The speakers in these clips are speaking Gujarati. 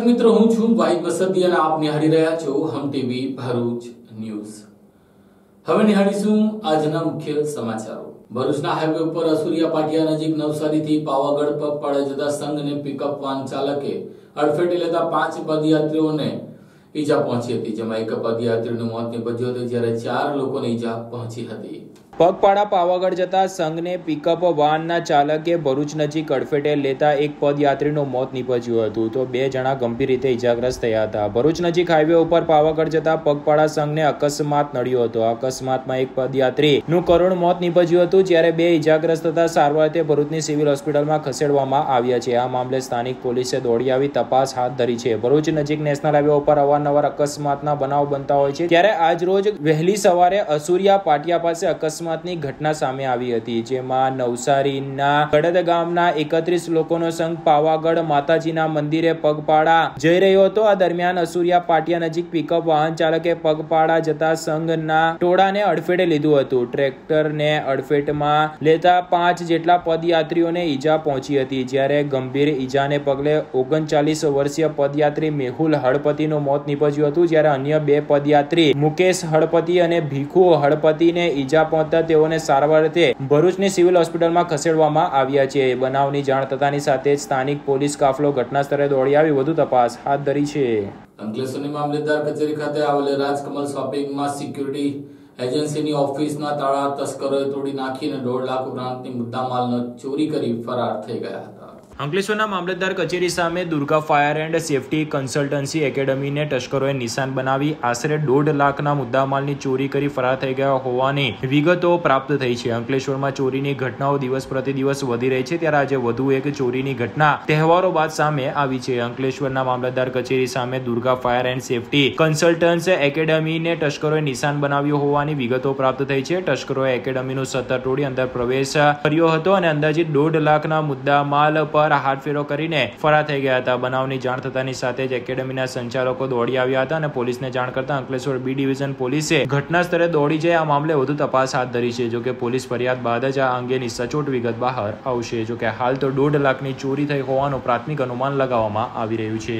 દર્શક મિત્રો, હું છું વાહિદ વસતી અને આપ નિહાળી રહ્યા છો હમ ટીવી ભરૂચ ન્યૂઝ। હવે નિહાળીશું આજના મુખ્ય સમાચારો। ભરૂચના હાઈવે ઉપર અસુરિયા પાટિયા નજીક નવસારીથી પાવાગઢ પગપાળા જતા સંઘને પિકઅપ વાન ચાલકે અડફેટે લેતા 5 પદયાત્રીઓને ઈજા પહોંચી હતી, જેમાં એક પદયાત્રીનું મોત નીપજ્યું હતું જ્યારે 4 લોકોને ઈજા પહોંચી હતી। પગપાળા પાવાગઢ જતા સંઘને પિકઅપ વાનના ચાલકે ભરૂચ નજીક અડફેટે લેતા એક પદયાત્રીનું મોત નીપજ્યું હતું તો 2 જણા ગંભીર રીતે ઈજાગ્રસ્ત થયા હતા। ભરૂચ નજીક હાઈવે ઉપર પાવાગઢ જતા પગપાળા સંઘને અકસ્માત નડ્યો હતો। અકસ્માતમાં એક પદયાત્રીનું કરુણ મોત નીપજ્યું હતું જ્યારે 2 ઈજાગ્રસ્ત થતા સારવાર અર્થે ભરૂચની સિવિલ હોસ્પિટલમાં ખસેડવામાં આવ્યા છે। આ મામલે સ્થાનિક પોલીસે દોડી આવી તપાસ હાથ ધરી છે। ભરૂચ નજીક નેશનલ હાઈવે ઉપર અવારનવાર અકસ્માતના બનાવ બનતા હોય છે, ત્યારે આજ રોજ વહેલી સવારે અસુરિયા પાટિયા પાસે અકસ્માતની ઘટના સામે આવી હતી, જેમાં નવસારીના ગડદ ગામના 31 લોકોનો સંઘ પાવાગઢ માતાજીના મંદિરે પગપાળા જઈ રહ્યો હતો। આ દરમિયાન અસુરિયા પાટિયા નજીક પિકઅપ વાહન ચાલકે પગપાળા જતા સંઘના ટોળાને અડફેટે લીધું હતું। ટ્રેક્ટરને અડફેટમાં લેતા 5 જેટલા પદયાત્રીઓને ઈજા પહોંચી હતી, જ્યારે ગંભીર ઈજાને પગલે 39 વર્ષીય પદયાત્રી મેહુલ હળપતિનું મોત નીપજ્યું હતું, જ્યારે અન્ય 2 પદયાત્રી મુકેશ હળપતિ અને ભીખુ હળપતિને ઈજા પહોંચતા તેઓને સારવાર અર્થે ભરૂચની સિવિલ હોસ્પિટલમાં ખસેડવામાં આવ્યા છે। બનાવની જાણ થતાની સાથે જ સ્થાનિક પોલીસ કાફલો ઘટના સ્થળે દોડી આવી વધુ તપાસ હાથ ધરી છે। અંકલેશ્વરની મામલતદાર કચેરી ખાતે આવેલ રાજકમલ શોપિંગમાં સિક્યુરિટી એજન્સીની ઓફિસના તાળા તસ્કરોએ તોડી નાખીને 1.5 લાખ ઉપરાંતની મુદ્દામાલનો ચોરી કરી ફરાર થઈ ગયા હતા। અંકલેશ્વરના મામલતદાર કચેરી સામે Durga fire and safety consultancy એકેડમીને તસ્કરોએ નિશાન બનાવી આશરે 1.5 લાખના મુદ્દામાલની ચોરી કરી ફરાર થઈ ગયા હોવાની વિગતો પ્રાપ્ત થઈ છે। અંકલેશ્વરમાં ચોરીની ઘટનાઓ દિવસ પ્રતિદિવસ વધી રહી છે, ત્યારે આજે વધુ એક ચોરીની ઘટના તહેવારો બાદ સામે આવી છે। અંકલેશ્વરના મામલતદાર કચેરી સામે Durga fire and safety consultancy એકેડમીને તસ્કરોએ નિશાન બનાવ્યું હોવાની વિગતો પ્રાપ્ત થઈ છે। તસ્કરોએ એકેડમીનું સત્તર તોડી અંદર પ્રવેશ કર્યો હતો અને અંદાજિત 1.5 લાખના મુદ્દામાલ પર હાથફેરો કરીને ફરાર થઈ ગયા હતા। બનાવની જાણ થતાની સાથે જ એકેડમીના સંચાલકો દોડી આવ્યા હતા અને પોલીસને જાણ કરતા અંકલેશ્વર બી ડિવિઝન પોલીસે ઘટના સ્થળે દોડી જઈ આ મામલે વધુ તપાસ હાથ ધરી છે। જોકે પોલીસ ફરિયાદ બાદ જ આ અંગેની સચોટ વિગત બહાર આવશે। જોકે હાલ તો 1.5 લાખની ચોરી થઈ હોવાનું પ્રાથમિક અનુમાન લગાવવામાં આવી રહ્યું છે।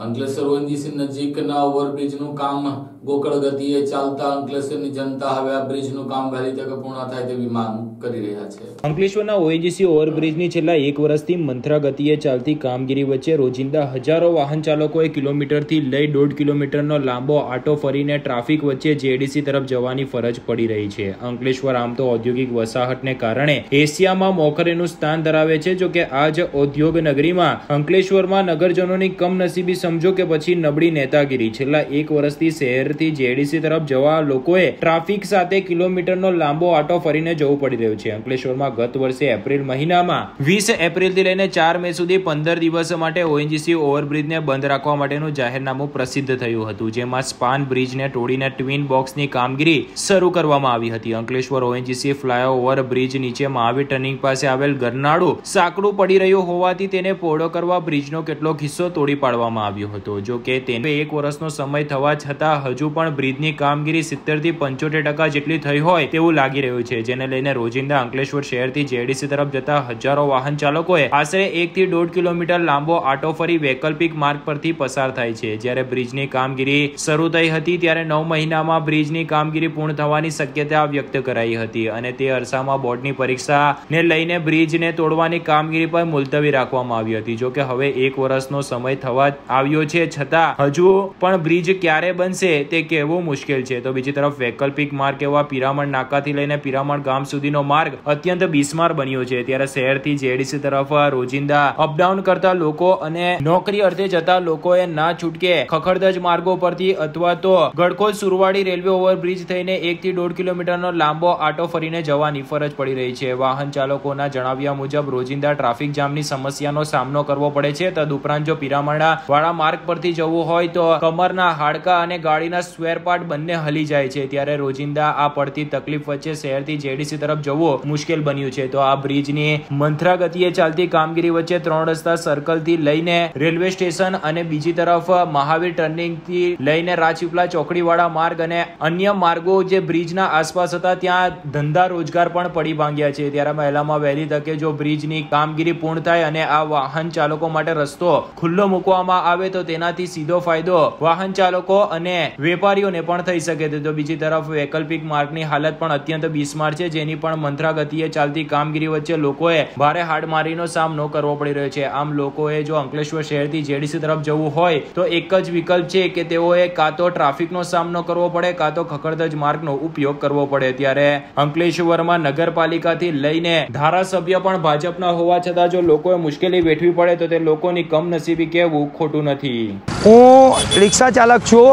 અંકલેશ્વર ઓએનજીસી નજીકના ઓવરબ્રિજનું કામ ગોકળ ગતિએ ચાલતા અંકલેશ્વરની જનતા હવે આ બ્રિજનું કામ વહેલી તકે પૂર્ણ થાય તેવી માંગ કરી રહ્યા છે। અંકલેશ્વરના ઓએનજીસી ઓવરબ્રિજની છેલ્લા 1 વર્ષથી મંથરા ગતિએ ચાલતી કામગીરી વચ્ચે રોજિંદા હજારો વાહન ચાલકોએ કિલોમીટરથી લઈ 1.5 કિલોમીટરનો લાંબો આટો ફરીને ટ્રાફિક વચ્ચે જેડીસી તરફ જવાની ફરજ પડી રહી છે। અંકલેશ્વર આમ તો ઔદ્યોગિક વસાહતને કારણે એશિયામાં મોખરેનું સ્થાન ધરાવે છે। જો કે આજ ઔદ્યોગ નગરીમાં અંકલેશ્વરમાં નગરજનોની કમનસીબી સમજો કે પછી નબળી નેતાગીરી છેલ્લા 1 વર્ષથી શહેરથી જેડીસી તરફ જવા લોકોએ ટ્રાફિક સાથે કિલોમીટરનો લાંબો આટો ફરીને જવું પડી રહ્યું છે। અંકલેશ્વરમાં ગત વર્ષે એપ્રિલ મહિનામાં 20 એપ્રિલથી લઈને 4 મે સુધી 15 દિવસ માટે ઓએનજીસી ઓવરબ્રિજને બંધ રાખવા માટેનું જાહેરનામું પ્રસિદ્ધ થયું હતું, જેમાં સ્પાન બ્રિજને તોડીને ટ્વિન બોક્સની કામગીરી શરૂ કરવામાં આવી હતી। અંકલેશ્વર ઓએનજીસી ફ્લાયઓવર બ્રિજ નીચે મહાવીર ટર્નિંગ પાસે આવેલ ગરનાળું સાંકડું પડી રહ્યું હોવાથી તેને પહોળો કરવા બ્રિજનો કેટલોક હિસ્સો તોડી પાડવામાં આવ્યો હતો। જો કે તેને 1 વર્ષનો સમય થવા છતાં હજુ પણ બ્રિજની કામગીરી 70 થી 75% જેટલી થઈ હોય તેવું લાગી રહ્યું છે, જેને લઈને રોજિંદા અંકલેશ્વર શહેરથી જેડીસી તરફ જતા હજારો વાહન ચાલકોએ આશરે 1 થી 1.5 કિલોમીટર લાંબો આટો ફરી વૈકલ્પિક માર્ગ પરથી પસાર થાય છે। જ્યારે બ્રિજની કામગીરી શરૂ થઈ હતી ત્યારે 9 મહિનામાં બ્રિજની કામગીરી પૂર્ણ થવાની શક્યતા વ્યક્ત કરાઈ હતી અને તે અરસામાં બોર્ડની પરીક્ષાને લઈને બ્રિજને તોડવાની કામગીરી પર મુલતવી રાખવામાં આવી હતી। જો કે હવે 1 વર્ષનો સમય થવા આવ્યો છે, છતાં હજુ પણ બ્રિજ ક્યારે બનશે તે કહેવું મુશ્કેલ છે। તો બીજી તરફ વૈકલ્પિક માર્ગ એવા પિરામણ નાકાથી લઈને પિરામણ ગામ સુધીનો માર્ગ અત્યંત બિસ્માર બન્યો છે, ત્યારે શહેરથી જેડીસી તરફ રોજિંદા અપડાઉન કરતા લોકો અને નોકરી અર્થે જતા લોકોએ ના છૂટકે ખખડધજ માર્ગો પરથી અથવા તો ગડખોલ સુરવાડી રેલવે ઓવરબ્રિજ થઈને 1 થી 1.5 કિલોમીટરનો લાંબો આટો ફરીને જવાની ફરજ પડી રહી છે। વાહન ચાલકોના જણાવ્યા મુજબ રોજિંદા ટ્રાફિક જામની સમસ્યાનો સામનો કરવો પડે છે। તદુપરાંત જો પિરામણા વાળા માર્ગ પરથી જવું હોય તો કમરના હાડકા અને ગાડીના સ્પેર પાર્ટ બંને હલી જાય છે, ત્યારે રોજિંદા આ પડતી તકલીફ વચ્ચે શહેરથી જેડીસી તરફ જવું મુશ્કેલ બન્યું છે। તો આ બ્રિજની મંથરા ગતિએ ચાલતી કામગીરી વચ્ચે 3 રસ્તા સર્કલ થી લઈને રેલવે સ્ટેશન અને બીજી તરફ મહાવીર ટર્નિંગ થી લઈને રાજપીપળા ચોકડીવાળા માર્ગ અને અન્ય માર્ગો જે બ્રિજના આસપાસ હતા ત્યાં ધંધા રોજગાર પણ પડી ભાંગ્યા છે। ત્યારે મહિલામાં વહેલી તકે જો બ્રિજની કામગીરી પૂર્ણ થાય અને આ વાહન ચાલકો માટે રસ્તો ખુલ્લો મૂકવામાં આવે આવે તો તેનાથી સીધો ફાયદો વાહન ચાલકો અને વેપારીઓને પણ થઈ શકે છે. તો બીજી તરફ વૈકલ્પિક માર્ગની હાલત પણ અત્યંત બિસ્માર છે, જેની પણ મંથરા ગતિએ ચાલતી કામગીરી વચ્ચે લોકોએ ભારે હાડમારીનો સામનો કરવો પડી રહ્યો છે. આમ લોકોએ જો અંકલેશ્વર શહેરથી જેડીસી તરફ જવું હોય તો એક જ વિકલ્પ છે કે તેઓએ કાં તો ટ્રાફિકનો સામનો કરવો પડે કાં તો ખખડધજ માર્ગનો ઉપયોગ કરવો પડે. ત્યારે અંકલેશ્વરમાં નગરપાલિકાથી લઈને ધારાસભ્ય પણ ભાજપના હોવા છતાં જો લોકોએ મુશ્કેલી વેઠવી પડે તો તે લોકોની કમનસીબી કહેવું ખોટું નથી. હું રિક્ષા ચાલક છું.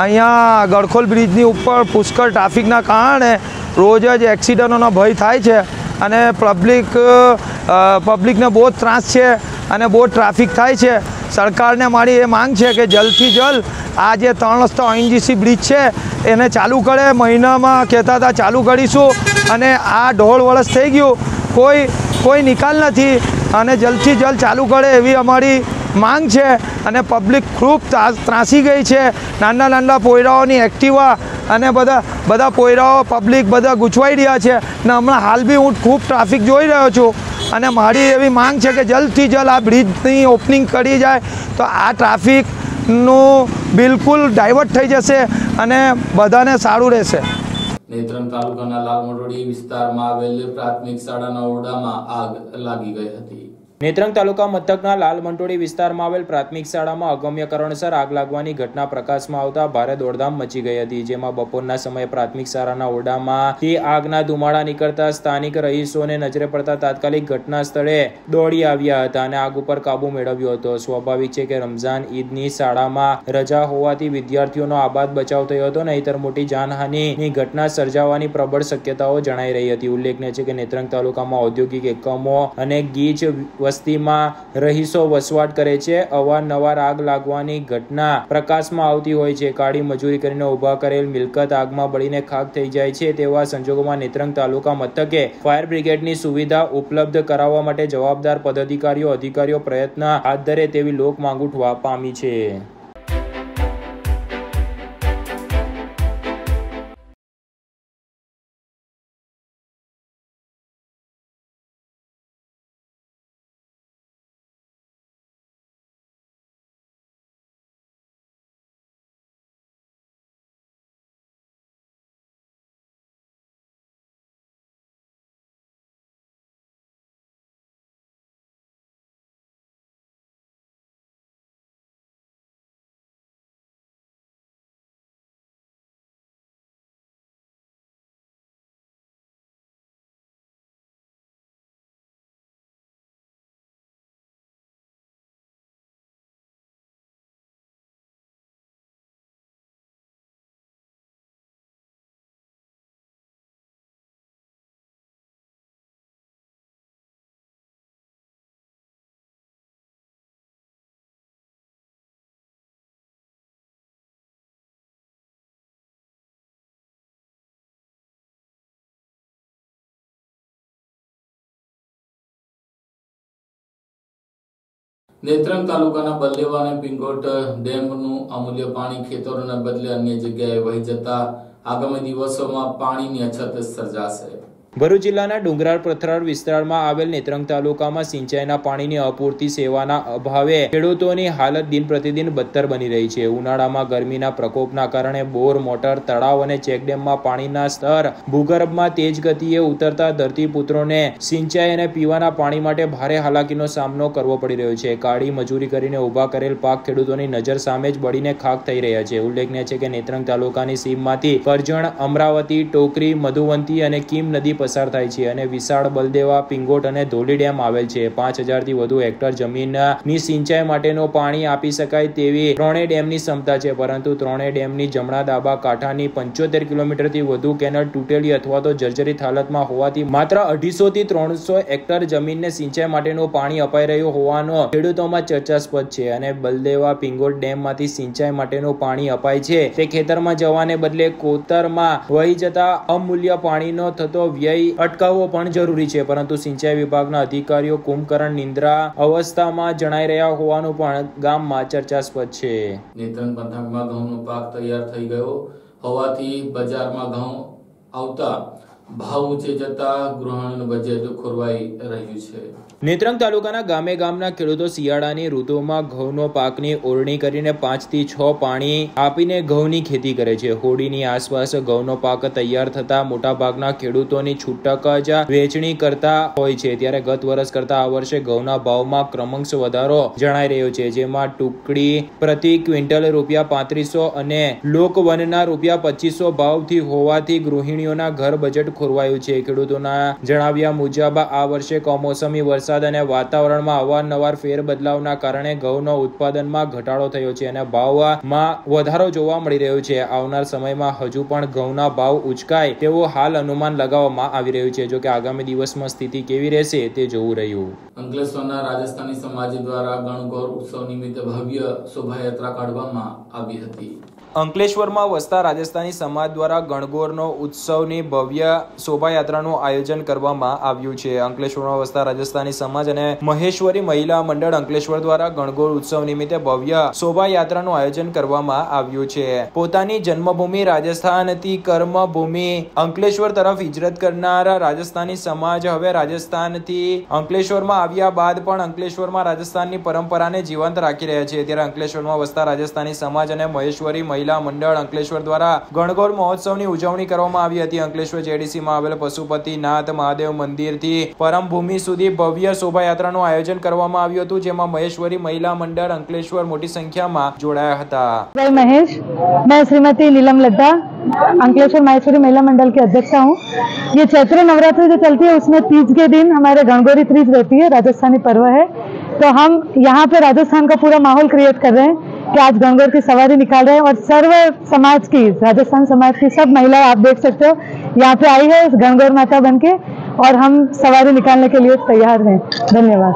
અહીંયા ગડખોલ બ્રિજની ઉપર પુષ્કળ ટ્રાફિકના કારણે રોજ જ એક્સિડન્ટોનો ભય થાય છે અને પબ્લિકને બહુ જ ત્રાસ છે અને બહુ ટ્રાફિક થાય છે. સરકારને મારી એ માંગ છે કે જલ્દથી જલ્દ આ જે 3 રસ્તા ONGC બ્રિજ છે એને ચાલુ કરે. મહિનામાં કહેતા હતા ચાલુ કરીશું અને આ 1.5 વર્ષ થઈ ગયું, કોઈ નિકાલ નથી અને જલ્દથી જલ્દ ચાલુ કરે એવી અમારી માંગ છે. અને પબ્લિક ખૂબ ત્રાસી ગઈ છે. નાના પોયરાઓની એક્ટિવા અને બધા પોયરાઓ પબ્લિક બધા ગૂંચવાઈ રહ્યા છે ને હમણાં હાલ બી હું ખૂબ ટ્રાફિક જોઈ રહ્યો છું. અને મારી એવી માંગ છે કે જલ્દથી જલ્દ આ બ્રિજની ઓપનિંગ કરી જાય તો આ ટ્રાફિકનું બિલકુલ ડાયવર્ટ થઈ જશે અને બધાને સારું રહેશે. નેત્રંગ તાલુકાના લાલમટોડી વિસ્તારમાં આવેલ પ્રાથમિક શાળાના ઓરડામાં આગ લાગી ગઈ હતી. નેત્રંગ તાલુકા મથકના લાલમંટોડી વિસ્તારમાં આવેલ પ્રાથમિક શાળામાં અગમ્ય કારણસર આગ લાગવાની ઘટના પ્રકાશમાં આવતા ભારે દોડધામ મચી ગઈ હતી. જેમાં બપોરના સમયે પ્રાથમિક શાળાના ઓરડામાંથી આગના ધુમાડા નીકળતા સ્થાનિક રહીશોને નજરે પડતા તાત્કાલિક ઘટના સ્થળે દોડી આવ્યા હતા અને આગ ઉપર કાબુ મેળવ્યો હતો. સ્વાભાવિક છે કે રમઝાન ઈદની શાળામાં રજા હોવાથી વિદ્યાર્થીઓનો આબાદ બચાવ થયો હતો, નહીતર મોટી જાનહાનિની ઘટના સર્જાવાની પ્રબળ શક્યતાઓ જણાઈ રહી હતી. ઉલ્લેખનીય છે કે નેત્રંગ તાલુકામાં ઔદ્યોગિક એકમો અને ગીચ વસ્તીમાં રહીશો વસવાટ કરે છે. અવારનવાર આગ લાગવાની ઘટના પ્રકાશમાં આવતી હોય છે. કાળી મજૂરી કરીને ઉભા કરેલ મિલકત આગમાં બળીને ખાક થઈ જાય છે. તેવા સંજોગોમાં નેત્રંગ તાલુકા મથકે ફાયર બ્રિગેડની સુવિધા ઉપલબ્ધ કરાવવા માટે જવાબદાર અધિકારીઓ પ્રયત્ન હાથ ધરે તેવી લોક માંગ ઉઠવા પામી છે. નેત્રંગ તાલુકાના બલ્લેવા અને પિંગોટ ડેમનું અમૂલ્ય પાણી ખેતરોને બદલે અન્ય જગ્યાએ વહી જતા આગામી દિવસોમાં પાણીની અછત સર્જાશે. ભરૂચ જિલ્લાના ડુંગરાળ પથરાળ વિસ્તારમાં આવેલ નેત્રંગ તાલુકામાં સિંચાઈના પાણીની અપૂરતી સેવાના અભાવે ખેડૂતોની હાલત દિન પ્રતિદિન બદતર બની રહી છે. ઉનાળામાં ગરમીના પ્રકોપના કારણે બોર, મોટર, તળાવ અને ચેકડેમમાં પાણીના સ્તર ભૂગર્ભમાં તેજ ગતિએ ઉતરતા ધરતીપુત્રોને સિંચાઈ અને પીવાના પાણી માટે ભારે હાલાકીનો સામનો કરવો પડી રહ્યો છે. કાળી મજૂરી કરીને ઉભા કરેલ પાક ખેડૂતોની નજર સામે જ બળીને ખાક થઈ રહ્યા છે. ઉલ્લેખનીય છે કે નેત્રંગ તાલુકાની સીમમાંથી કરજણ, અમરાવતી, ટોકરી, મધુવંતી અને કીમ નદી પસાર થાય છે અને વિશાળ બલદેવા, પિંગોટ અને ધોલી ડેમ આવેલ છે. 5000 થી વધુ હેક્ટર જમીનની સિંચાઈ માટેનું પાણી આપી શકાય તેવી ત્રણેય ડેમની ક્ષમતા છે, પરંતુ ત્રણેય ડેમની જમણા ડાબા કાંઠાની 75 કિલોમીટરથી વધુ કેનલ તૂટેલી અથવા તો જર્જરિત હાલતમાં હોવાથી માત્ર 250 થી 300 હેક્ટર જમીનને સિંચાઈ માટેનું પાણી અપાઈ રહ્યું હોવાનો ખેડૂતોમાં ચર્ચાસ્પદ છે. અને બલદેવા, પિંગોટ ડેમમાંથી સિંચાઈ માટેનું પાણી અપાય છે તે ખેતરમાં જવાને બદલે કોતરમાં વહી જતા અમૂલ્ય પાણીનો થતો વ્યય અટકાવવો પણ જરૂરી છે, પરંતુ સિંચાઈ વિભાગના અધિકારીઓ કુંભકરણ નિંદ્રા અવસ્થામાં જણાઈ રહ્યા હોવાનું પણ ગામમાં ચર્ચાસ્પદ છે. નેત્રંગ પંથકમાં ઘઉંનો પાક તૈયાર થઈ ગયો હોવાથી બજારમાં ઘઉં આવતા ભાવ ઊંચે જતા ગૃહિણીનું બજેટ ખોરવાઈ રહ્યું છે. નેત્રંગ તાલુકાના ગામે ગામના ખેડૂતો શિયાળાની ઋતુમાં ઘઉંનો પાકની ઓરણી કરીને 5 થી 6 પાણી આપીને ઘઉંની ખેતી કરે છે. હોળીની આસપાસ ઘઉંનો પાક તૈયાર થતા મોટાભાગના ખેડૂતોની છૂટક જ વેચણી કરતા હોય છે. ત્યારે ગત વર્ષ કરતા આ વર્ષે ઘઉંના ભાવમાં ક્રમશઃ વધારો જણાઈ રહ્યો છે, જેમાં ટુકડી પ્રતિ ક્વિન્ટલ ₹3500 અને લોકવનના ₹2500 ભાવથી હોવાથી ગૃહિણીઓના ઘર બજેટ ખોરવાયું છે. ખેડૂતોના જણાવ્યા મુજબ આ વર્ષે કમોસમી વરસાદ અને વાતાવરણમાં અવારનવાર ફેરબદલાવના કારણે ઘઉંનો ઉત્પાદનમાં ઘટાડો થયો છે અને ભાવમાં વધારો જોવા મળી રહ્યો છે. આવનાર સમયમાં હજુ પણ ઘઉંના ભાવ ઉચકાય તેવું હાલ અનુમાન લગાવવામાં આવી રહ્યું છે. જો કે આગામી દિવસમાં સ્થિતિ કેવી રહેશે તે જોવું રહ્યું. અંકલેશ્વરના રાજસ્થાની સમાજ દ્વારા ગણગોર ઉત્સવ નિમિત્તે ભવ્ય શોભાયાત્રા કાઢવામાં આવી હતી. અંકલેશ્વરમાં વસતા રાજસ્થાની સમાજ દ્વારા ગણગોરનો ઉત્સવની ભવ્ય શોભાયાત્રાનું આયોજન કરવામાં આવ્યું છે. અંકલેશ્વરમાં વસતા રાજસ્થાની સમાજ અને મહેશ્વરી મહિલા મંડળ અંકલેશ્વર દ્વારા ગણગોર ઉત્સવ નિમિત્તે ભવ્ય શોભાયાત્રાનું આયોજન કરવામાં આવ્યું છે. પોતાની જન્મભૂમિ રાજસ્થાનથી કર્મભૂમિ અંકલેશ્વર તરફ હિજરત કરનાર રાજસ્થાની સમાજ હવે રાજસ્થાનથી અંકલેશ્વરમાં આવ્યા બાદ પણ અંકલેશ્વરમાં રાજસ્થાનની પરંપરાને જીવંત રાખી રહ્યા છે. ત્યારે અંકલેશ્વરમાં વસતા રાજસ્થાની સમાજ અને મહેશ્વરી મહિલા મંડળ અંકલેશ્વર દ્વારા ગણગોર મહોત્સવની ઉજવણી કરવામાં આવી હતી. અંકલેશ્વર જેડીસીમાં આવેલ પશુપતિનાથ મહાદેવ મંદિરથી પરમભૂમિ સુધી ભવ્ય શોભાયાત્રાનું આયોજન કરવામાં આવ્યું હતું, જેમાં મહેશ્વરી મહિલા મંડળ અંકલેશ્વર મોટી સંખ્યામાં જોડાયા હતા. महेश, मैं श्रीमती नीलम लद्दा अंकलेश्वर महेश्वरी महिला मंडल की अध्यक्षा हूँ. ये चैत्र नवरात्रि जो चलती है उसमें तीज के दिन हमारे गणगौरी तीज रहती है, राजस्थानी पर्व है. तो हम यहाँ पे राजस्थान का पूरा माहौल क्रिएट कर रहे हैं कि आज गणगौर की सवारी निकाल रहे हैं और सर्व समाज की, राजस्थान समाज की सब महिलाएं आप देख सकते हो यहाँ पे आई है गणगौर माता बन के और हम सवारी निकालने के लिए तैयार हैं. धन्यवाद.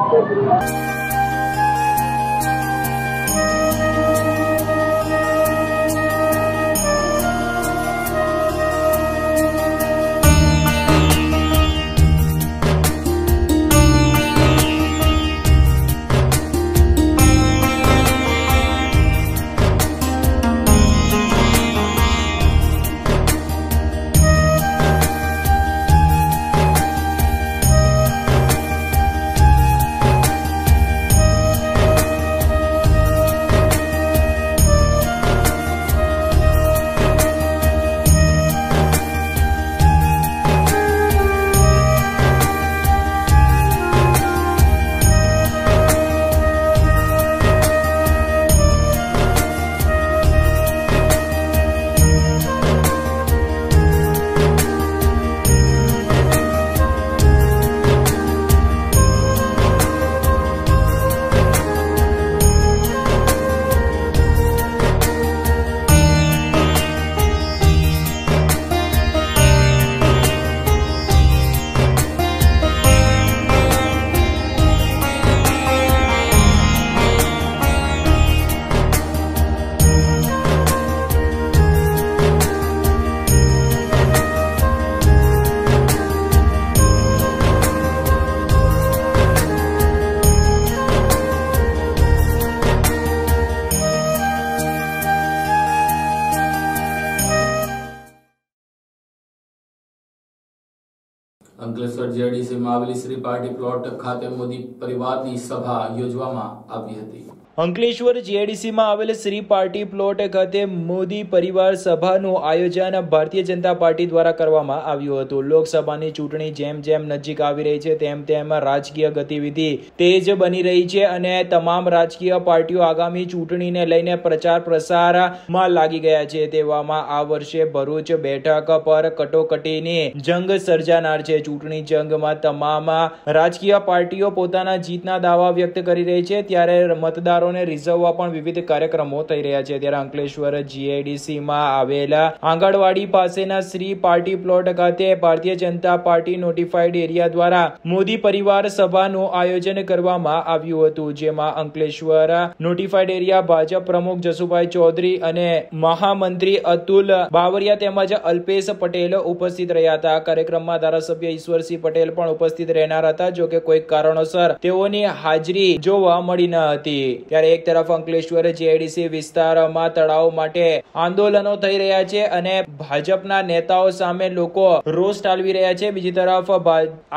અંકલેશ્વર જેડીસીમાં આવેલી શ્રી પાર્ટી પ્લોટ ખાતે મોદી પરિવારની સભા યોજવામાં આવી હતી. અંકલેશ્વર જીઆઈડીસીમાં આવેલ શ્રી પાર્ટી પ્લોટ ખાતે મોદી પરિવાર સભાનું આયોજન ભારતીય જનતા પાર્ટી દ્વારા કરવામાં આવ્યું હતું. લોકસભાની ચૂંટણી જેમ જેમ નજીક આવી રહી છે તેમ તેમ રાજકીય ગતિવિધિ તેજ બની રહી છે અને તમામ રાજકીય પાર્ટીઓ આગામી ચૂંટણીને લઈને પ્રચાર પ્રસારમાં લાગી ગયા છે. તેવામાં આ વર્ષે ભરૂચ બેઠક પર કટોકટીની જંગ સર્જાનાર છે. ચૂંટણી જંગમાં તમામ રાજકીય પાર્ટીઓ પોતાના જીતના દાવા વ્યક્ત કરી રહી છે, ત્યારે મતદારો રીઝવવા પણ વિવિધ કાર્યક્રમો થઈ રહ્યા છે. ત્યારે અંકલેશ્વર જીઆઈડીસીમાં આવેલા આંગણવાડી પાસેના શ્રી પાર્ટી પ્લોટ ખાતે Bharatiya Janata party notified area દ્વારા મોદી પરિવાર સભાનું આયોજન કરવામાં આવ્યું હતું, જેમાં અંકલેશ્વર નોટિફાઈડ એરિયા ભાજપ પ્રમુખ જસુભાઈ ચૌધરી અને મહામંત્રી અતુલ બાવરિયા તેમજ અલ્પેશ પટેલ ઉપસ્થિત રહ્યા હતા. કાર્યક્રમમાં ધારાસભ્ય ઈશ્વરસિંહ પટેલ પણ ઉપસ્થિત રહેનાર હતા, જો કે કોઈ કારણોસર તેઓની હાજરી જોવા મળી ન હતી। ત્યારે એક તરફ અંકલેશ્વર જેડીસી વિસ્તારમાં તળાવ માટે આંદોલનો થઈ રહ્યા છે અને ભાજપના નેતાઓ સામે લોકો રોષ ઠાલવી રહ્યા છે। બીજી તરફ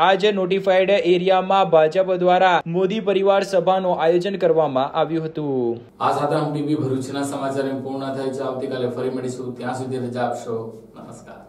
આજ નોટિફાઈડ એરિયામાં ભાજપ દ્વારા મોદી પરિવાર સભાનું આયોજન કરવામાં આવ્યું હતું। આ સાથે હમ ટીવી ભરૂચના સમાચાર પૂર્ણ થાય છે। આવતીકાલે ફરી મળીશું, ત્યાં સુધી રજા આપશો। નમસ્કાર।